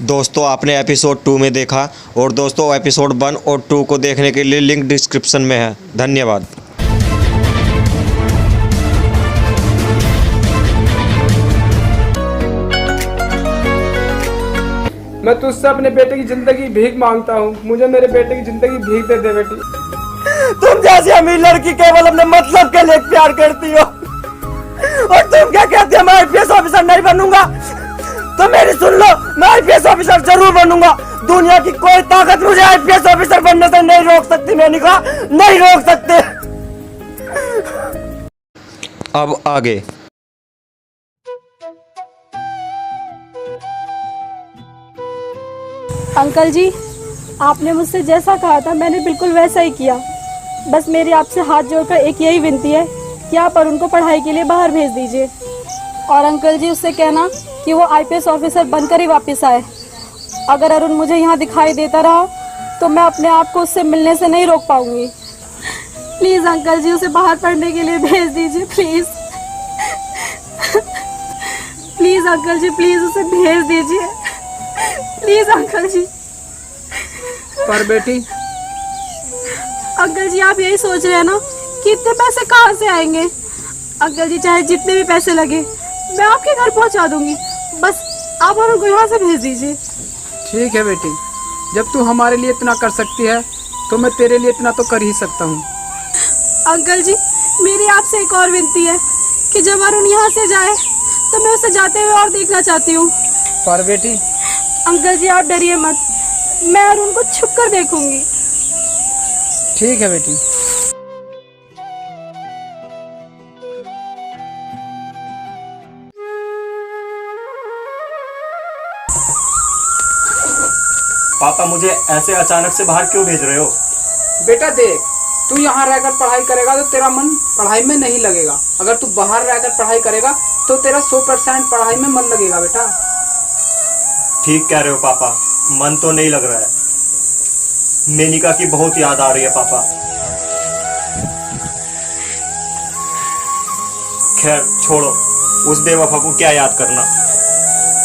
दोस्तों आपने एपिसोड 2 में देखा और दोस्तों एपिसोड 1 और 2 को देखने के लिए लिंक डिस्क्रिप्शन में है। धन्यवाद। मैं तुझसे अपने बेटे की जिंदगी भीख मांगता हूँ। मुझे मेरे बेटे की जिंदगी भीख दे दे बेटी। तुम जैसी अमीर लड़की केवल अपने मतलब के लिए प्यार करती हो और तुम क्या कहती हो मैं आईपीएस ऑफिसर नहीं बनूंगा। तो मेरी सुन लो, मैं आईपीएस ऑफिसर जरूर बनूंगा। दुनिया की कोई ताकत मुझे आईपीएस ऑफिसर बनने से नहीं रोक सकती। मेनिका नहीं रोक सकते। अब आगे। अंकल जी, आपने मुझसे जैसा कहा था मैंने बिल्कुल वैसा ही किया। बस मेरी आपसे हाथ जोड़कर एक यही विनती है कि आप अरुण को पढ़ाई के लिए बाहर भेज दीजिए। और अंकल जी उससे कहना कि वो आईपीएस ऑफिसर बनकर ही वापस आए। अगर अरुण मुझे यहाँ दिखाई देता रहा तो मैं अपने आप को उससे मिलने से नहीं रोक पाऊंगी। प्लीज़ अंकल जी उसे बाहर पढ़ने के लिए भेज दीजिए, please. Please uncle ji, please उसे भेज दीजिए, प्लीज अंकल जी। पर बेटी, अंकल जी आप यही सोच रहे हैं ना कि इतने पैसे कहाँ से आएंगे। अंकल जी चाहे जितने भी पैसे लगे मैं आपके घर पहुँचा दूंगी। बस आप और उनको यहाँ से भेज दीजिए। ठीक है बेटी, जब तू हमारे लिए इतना कर सकती है तो मैं तेरे लिए इतना तो कर ही सकता हूँ। अंकल जी मेरी आपसे एक और विनती है कि जब अरुण यहाँ से जाए तो मैं उसे जाते हुए और देखना चाहती हूँ। पर बेटी, अंकल जी आप डरिए मत, मैं अरुण को छुप कर देखूंगी। ठीक है बेटी। पापा मुझे ऐसे अचानक से बाहर क्यों भेज रहे हो? बेटा देख, तू यहाँ रहकर पढ़ाई करेगा तो तेरा मन पढ़ाई में नहीं लगेगा। अगर तू बाहर रहकर पढ़ाई करेगा तो तेरा 100% पढ़ाई में मन लगेगा बेटा। ठीक कह रहे हो पापा, मन तो नहीं लग रहा है। मेनिका की बहुत याद आ रही है पापा। खैर छोड़ो, उस बेवफा को क्या याद करना।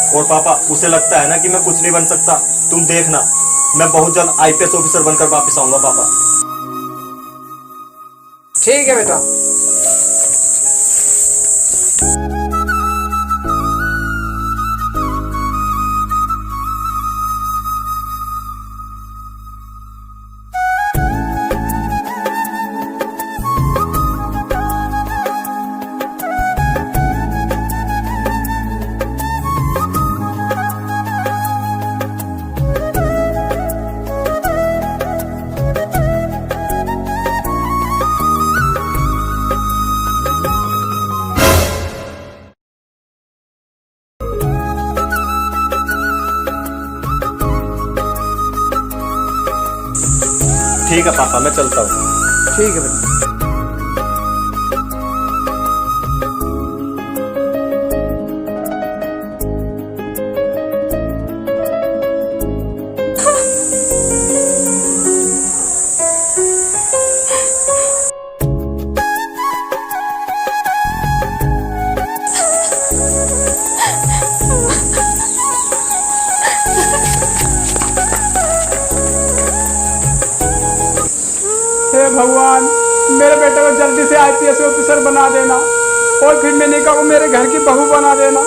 और पापा उसे लगता है ना कि मैं कुछ नहीं बन सकता। तुम देखना, मैं बहुत जल्द आईपीएस ऑफिसर बनकर वापस आऊंगा पापा। ठीक है बेटा। ठीक है पापा, मैं चलता हूँ। ठीक है बेटा। हे भगवान, मेरे बेटे को जल्दी से आईपीएस ऑफिसर बना देना और फिर मेनिका को मेरे घर की बहू बना देना।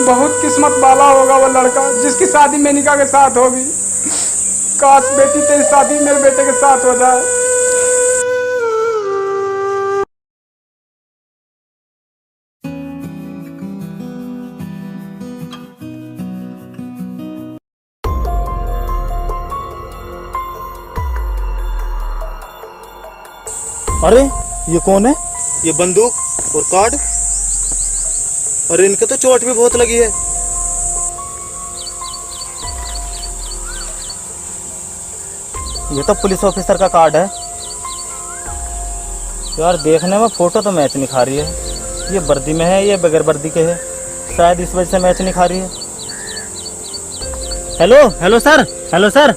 बहुत किस्मत वाला होगा वो लड़का जिसकी शादी मेनिका के साथ होगी। काश बेटी तेरी शादी मेरे बेटे के साथ हो जाए। अरे ये कौन है? ये बंदूक और कार्ड। अरे इनके तो चोट भी बहुत लगी है। ये तो पुलिस ऑफिसर का कार्ड है यार। देखने में फोटो तो मैच नहीं खा रही है। ये वर्दी में है, ये बगैर वर्दी के है। शायद इस वजह से मैच नहीं खा रही है। Hello hello sir, hello sir,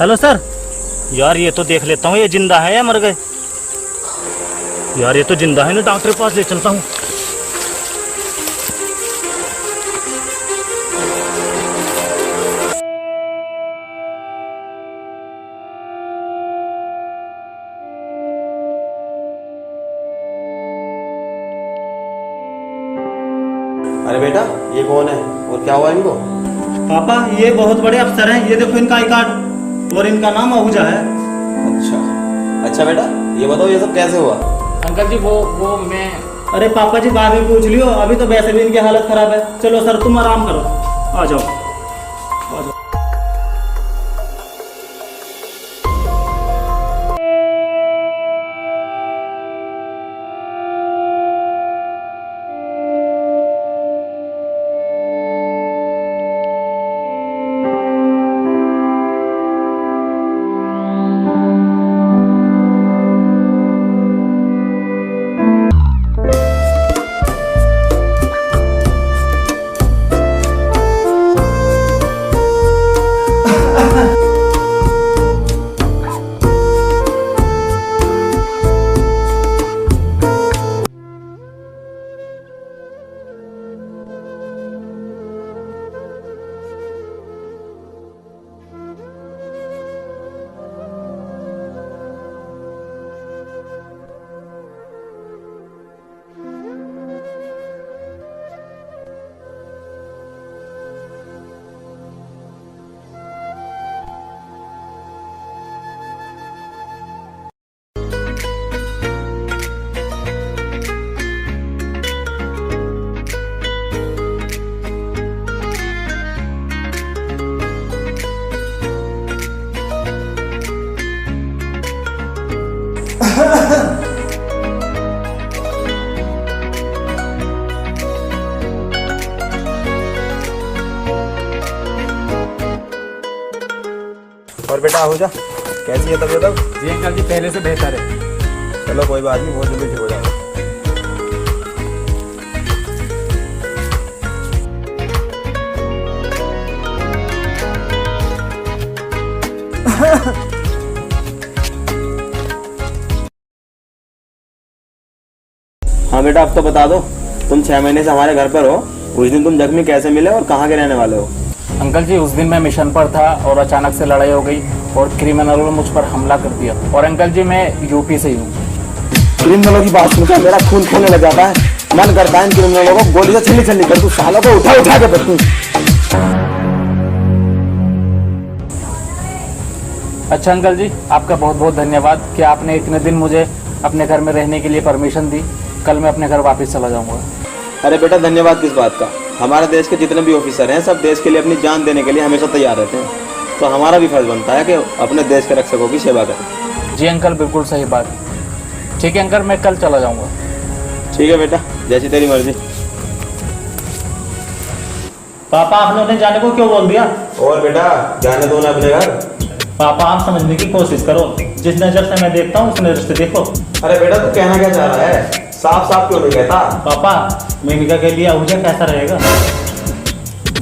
hello sir. यार ये तो देख लेता हूँ, ये जिंदा है या मर गए? यार ये तो जिंदा है ना, डॉक्टर के पास ले चलता हूँ। ये कौन है और क्या हुआ इनको? पापा ये बहुत बड़े अफसर हैं, ये देखो इनका आई कार्ड और इनका नाम आहूजा है। अच्छा अच्छा बेटा, ये बताओ ये सब कैसे हुआ? अंकल जी वो मैं अरे पापा जी बाद में पूछ लियो, अभी तो वैसे भी इनकी हालत खराब है। चलो सर तुम आराम करो, आ जाओ आ जाओ। और बेटा आहूजा कैसी है तबीयत अब? जी अंकल जी पहले से बेहतर है। चलो कोई बात नहीं, बहुत जल्दी ठीक हो जाएगा। हाँ बेटा अब तो बता दो, तुम 6 महीने से हमारे घर पर हो, उस दिन तुम जख्मी कैसे मिले और कहाँ के रहने वाले हो? अंकल जी उस दिन मैं मिशन पर था और अचानक से लड़ाई हो गई और क्रिमिनलों ने मुझ पर हमला कर दिया। और अंकल जी मैं यूपी से ही हूँ। क्रिमिनलों की बात सुनकर मेरा खून खोने लग जाता है, मन करता है इन क्रिमिनलों को गोली से छल्ली छल्ली कर दूं, सालों को उठा उठा के बदलूं। अच्छा अंकल जी आपका बहुत बहुत धन्यवाद कि आपने इतने दिन मुझे अपने घर में रहने के लिए परमिशन दी। कल मैं अपने घर वापस चला जाऊँगा। अरे बेटा धन्यवाद किस बात का, हमारे देश के जितने भी ऑफिसर हैं सब देश के लिए अपनी जान देने के लिए हमेशा तैयार रहते हैं, तो हमारा भी फर्ज बनता है कि अपने देश के रक्षकों की सेवा करें। जी अंकल बिल्कुल सही बात। ठीक है अंकल मैं कल चला जाऊँगा। ठीक है बेटा, जैसी तेरी मर्जी। पापा आपने उन्हें जाने को क्यों बोल दिया? और बेटा जाने दो ना अपने घर। पापा आप समझने की कोशिश करो, जिस नजर से मैं देखता हूँ उस नजर से देखो। अरे बेटा तू कहना क्या चाह रहा है, साफ साफ क्यों नहीं कहता? पापा मेनिका के लिए आहूजा कैसा रहेगा?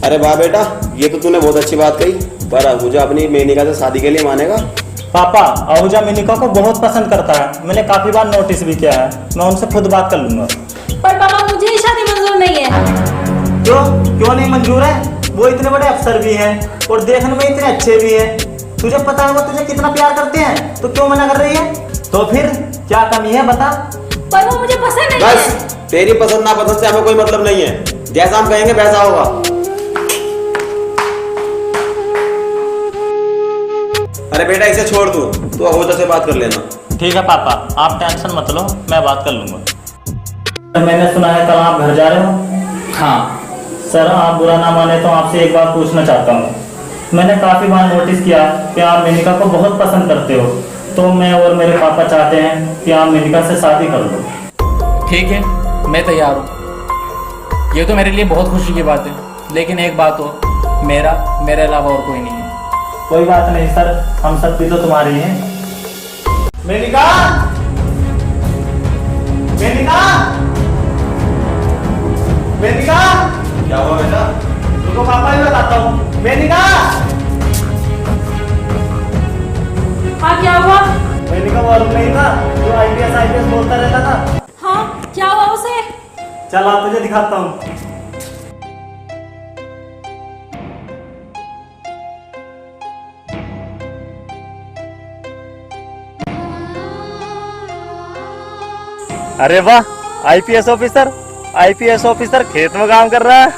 अरे वाह बेटा, ये तो तूने बहुत अच्छी बात कही, पर आहूजा अपनी मेनिका से शादी के लिए मानेगा? पापा आहूजा मेनिका को बहुत पसंद करता है, मैंने काफी बार नोटिस भी किया है, मैं उनसे खुद बात कर लूंगा। पर पापा मुझे ये शादी मंजूर नहीं है। क्यों नहीं मंजूर है? वो इतने बड़े अफसर भी हैं और देखने में इतने अच्छे भी हैं, तुझे पता है वो तुझे कितना प्यार करते हैं, तो क्यों मना कर रही है? तो फिर क्या कमी है बता? पर वो मुझे पसंद नहीं बस है। तेरी पसंद ना पसंद से हमें कोई मतलब नहीं है, जैसा हम कहेंगे वैसा होगा। अरे बेटा इसे छोड़ तू आहूजा से बात कर लेना। ठीक है पापा आप टेंशन मत लो, मैं बात कर लूंगा। मैंने सुना है कल आप घर जा रहे हो? हाँ सर आप बुरा ना माने तो आपसे एक बात पूछना चाहता हूँ। मैंने काफी बार नोटिस किया कि आप मेनिका को बहुत पसंद करते हो, तो मैं और मेरे पापा चाहते हैं कि आप मेनिका से शादी कर लो। ठीक है मैं तैयार हूँ। ये तो मेरे लिए बहुत खुशी की बात है, लेकिन एक बात हो, मेरे अलावा और कोई नहीं है। कोई बात नहीं सर, हम सब भी तो तुम्हारे ही हैं। मेनिका, मेनिका, मेनिका, क्या हुआ बेटा? तुमको पापा ही बताता हूँ। मेनिका, हाँ क्या हुआ? मेनिका मालूम नहीं था जो IPS बोलता रहता था। हाँ क्या हुआ उसे? चल आप तुझे दिखाता हूँ। अरे वाह IPS ऑफिसर, आईपीएस ऑफिसर खेत में काम कर रहा है।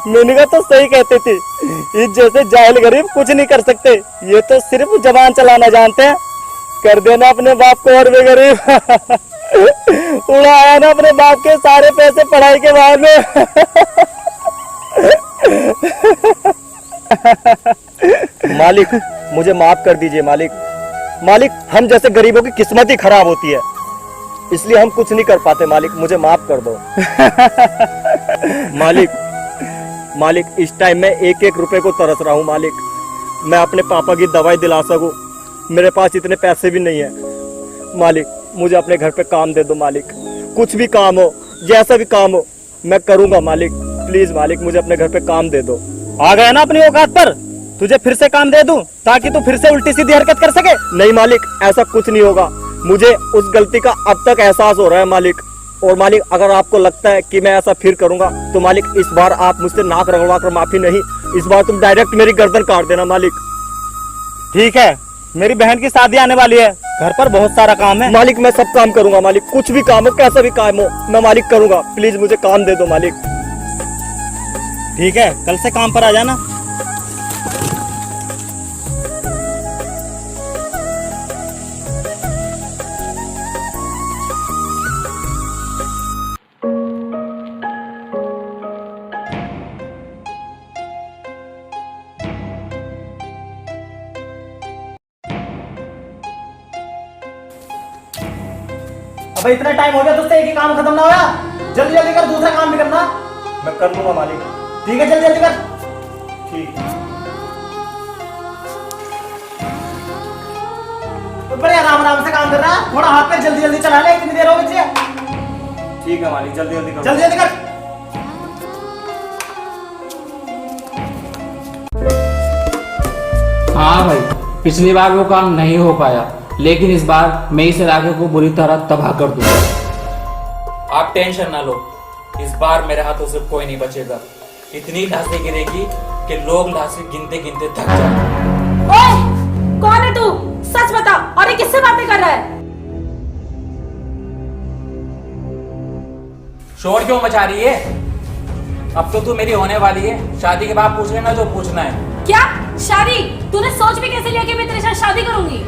मेनिका तो सही कहती थी, इस जैसे जाहिल गरीब कुछ नहीं कर सकते, ये तो सिर्फ जबान चलाना जानते हैं। कर देना अपने बाप को और भी गरीब। उड़ाया ना अपने बाप के सारे पैसे पढ़ाई के बाद में। मालिक मुझे माफ कर दीजिए मालिक। मालिक हम जैसे गरीबों की किस्मत ही खराब होती है, इसलिए हम कुछ नहीं कर पाते मालिक, मुझे माफ कर दो। मालिक इस टाइम में एक एक रुपए को तरस रहा हूँ मालिक। मैं अपने पापा की दवाई दिला सकूं, मेरे पास इतने पैसे भी नहीं है मालिक। मुझे अपने घर पे काम दे दो मालिक, कुछ भी काम हो, जैसा भी काम हो मैं करूंगा मालिक। प्लीज मालिक मुझे अपने घर पे काम दे दो। आ गया ना अपनी औकात पर, तुझे फिर से काम दे दूं ताकि तू फिर से उल्टी सीधी हरकत कर सके? नहीं मालिक, ऐसा कुछ नहीं होगा। मुझे उस गलती का अब तक एहसास हो रहा है मालिक। और मालिक अगर आपको लगता है कि मैं ऐसा फिर करूंगा तो मालिक इस बार आप मुझसे नाक रगड़वा कर माफी नहीं, इस बार तुम डायरेक्ट मेरी गर्दन काट देना मालिक। ठीक है, मेरी बहन की शादी आने वाली है, घर पर बहुत सारा काम है मालिक। मैं सब काम करूंगा मालिक, कुछ भी काम हो, कैसा भी काम हो मैं मालिक करूंगा। प्लीज मुझे काम दे दो मालिक। ठीक है, कल से काम पर आ जाना। अबे इतना टाइम हो गया तुझसे एक ही काम खत्म ना होया? जल्दी जल्दी कर, दूसरा काम भी करना। मैं कर लूंगा मालिक। ठीक है जल्दी जल्दी कर। ठीक। तो बड़े आराम आराम से काम कर रहा है, थोड़ा हाथ पे जल्दी जल्दी चला ले, कितनी देर हो गई? ठीक है मालिक, जल्दी जल्दी करो। जल्दी जल्दी कर। हाँ भाई, पिछली बार वो काम नहीं हो पाया, लेकिन इस बार मैं इस इलाके को बुरी तरह तबाह कर दूंगा। आप टेंशन ना लो, इस बार मेरे हाथों से कोई नहीं बचेगा। इतनी लाशें गिरेगी कि लोग लाशें गिनते गिनते थक जाएंगे। ओए, कौन है तू? सच बता, और ये किससे बातें कर रहा है? शोर क्यों मचा रही है? अब तो तू मेरी होने वाली है, शादी के बाद पूछ लेना जो पूछना है। क्या शादी? तूने सोच भी कैसे लिया कि मैं तेरे साथ शादी करूंगी?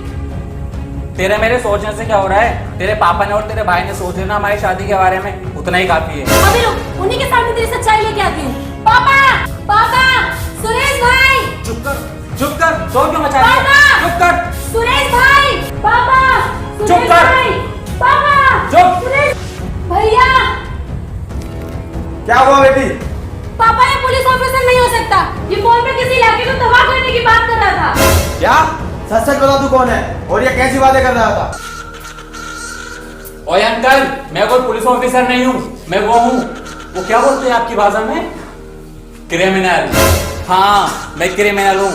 तेरे मेरे सोचने से क्या हो रहा है? तेरे पापा ने और तेरे भाई ने सोच लेना हमारी शादी के बारे में, उतना ही काफी है। अभी रुक, उन्हीं के सामने तेरी सच्चाई लेके आती हूँ। पापा, पापा, सुरेश भाई। चुप कर, शोर क्यों मचा रही है? पापा! चुप कर, सुरेश भाई, पापा, चुप सुरेश कर! भाई, पापा, चुप! सुरेश भैया। क्या हुआ बेटी? पापा ये पुलिस ऑफिसर नहीं हो सकता, ये फोन पे किसी इलाके को तबाह करने की बात कर रहा था। क्या? सच सच बता तू कौन है और ये कैसी बातें कर रहा था? ओए अंकल, मैं कोई पुलिस ऑफिसर नहीं हूँ, मैं वो हूँ, वो क्या बोलते हैं आपकी भाषा में? क्रिमिनल। हाँ, मैं क्रिमिनल हूँ।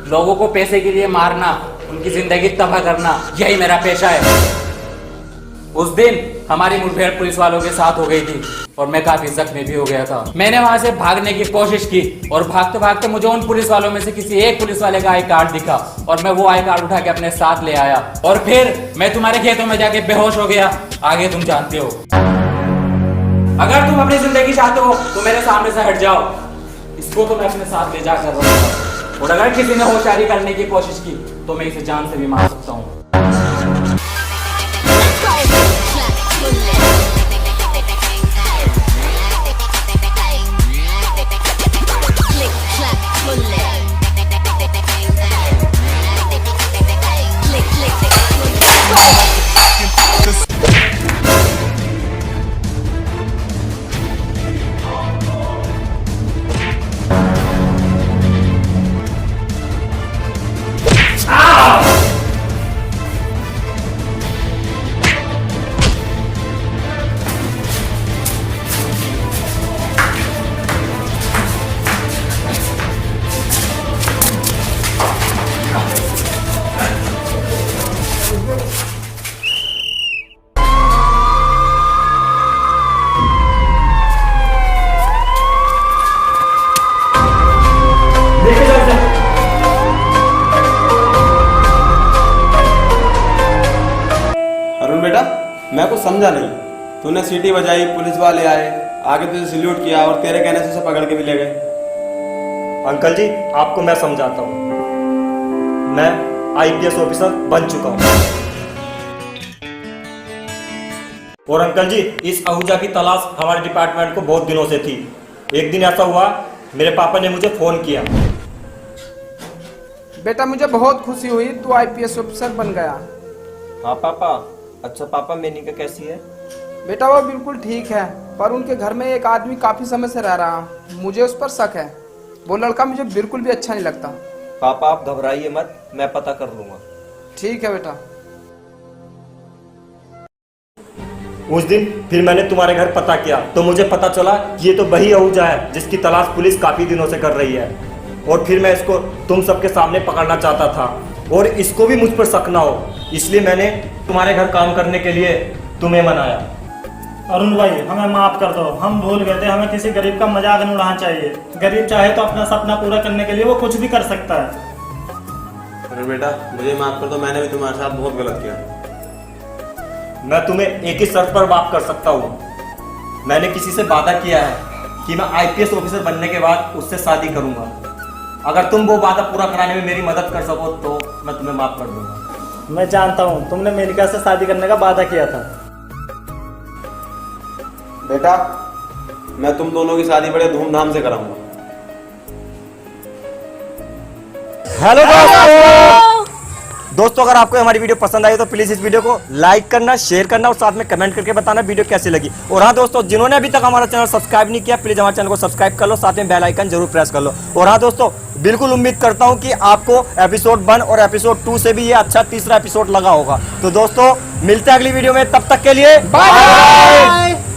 लोगों को पैसे के लिए मारना, उनकी जिंदगी तबाह करना, यही मेरा पेशा है। उस दिन हमारी मुठभेड़ पुलिस वालों के साथ हो गई थी और मैं काफी जख्मी भी हो गया था। मैंने वहां से भागने की कोशिश की और भागते भागते मुझे उन पुलिस वालों में से किसी एक पुलिस वाले का आई कार्ड दिखा और मैं वो आई कार्ड उठा के अपने साथ ले आया और फिर मैं तुम्हारे खेतों में जाके बेहोश हो गया। आगे तुम जानते हो। अगर तुम अपनी जिंदगी चाहते हो तो मेरे सामने से हट जाओ, इसको तो मैं अपने साथ ले जाकर रहूंगा और अगर किसी ने होशियारी करने की कोशिश की तो मैं इसे जान से भी मार सकता हूँ। मैं कुछ समझा नहीं। तूने सीटी बजाई, पुलिस वाले आए, आगे तुझे सल्यूट किया और तेरे कहने से उसे पकड़ के भी ले गए। अंकल जी आपको मैं समझाता हूँ, मैं आईपीएस ऑफिसर बन चुका हूँ। और अंकल जी इस आहूजा की तलाश हमारे डिपार्टमेंट को बहुत दिनों से थी। एक दिन ऐसा हुआ, मेरे पापा ने मुझे फोन किया। बेटा मुझे बहुत खुशी हुई, तू आईपीएस ऑफिसर बन गया। हाँ पापा। अच्छा पापा, मेनिका कैसी है? बेटा वो बिल्कुल ठीक है, पर उनके घर में एक आदमी काफी समय से रह रहा, मुझे उस पर शक है। वो लड़का मुझे बिल्कुल भी अच्छा नहीं लगता। पापा आप घबराइए मत, मैं पता कर लूंगा। ठीक है बेटा। उस दिन फिर मैंने तुम्हारे घर पता किया तो मुझे पता चला कि ये तो वही आहूजा है जिसकी तलाश पुलिस काफी दिनों से कर रही है। और फिर मैं इसको तुम सबके सामने पकड़ना चाहता था और इसको भी मुझ पर शक ना हो, इसलिए मैंने तुम्हारे घर काम करने के लिए तुम्हें मनाया। अरुण भाई हमें माफ कर दो, हम भूल गए थे, हमें किसी गरीब का मजाक नहीं उड़ाना चाहिए। गरीब चाहे तो अपना सपना पूरा करने के लिए वो कुछ भी कर सकता है। अरे बेटा मुझे माफ कर दो, मैंने भी तुम्हारे साथ बहुत गलत किया। मैं तुम्हें एक ही शर्त पर माफ कर सकता हूँ। मैंने किसी से वादा किया है कि मैं आईपीएस ऑफिसर बनने के बाद उससे शादी करूंगा। अगर तुम वो वादा पूरा कराने में मेरी मदद कर सको तो मैं तुम्हें माफ कर दूंगा। मैं जानता हूँ तुमने मेनिका से शादी करने का वादा किया था। बेटा मैं तुम दोनों की शादी बड़े धूमधाम से कराऊंगा। हेलो दोस्तों, अगर आपको हमारी वीडियो पसंद आई तो प्लीज इस वीडियो को लाइक करना, शेयर करना और साथ में कमेंट करके बताना वीडियो कैसी लगी। और हाँ दोस्तों, जिन्होंने अभी तक हमारा चैनल सब्सक्राइब नहीं किया प्लीज हमारे चैनल को सब्सक्राइब कर लो, साथ में बेल आइकन जरूर प्रेस कर लो। और हाँ दोस्तों, बिल्कुल उम्मीद करता हूँ कि आपको एपिसोड 1 और एपिसोड 2 से भी ये अच्छा तीसरा एपिसोड लगा होगा। तो दोस्तों मिलते हैं अगली वीडियो में, तब तक के लिए बाय।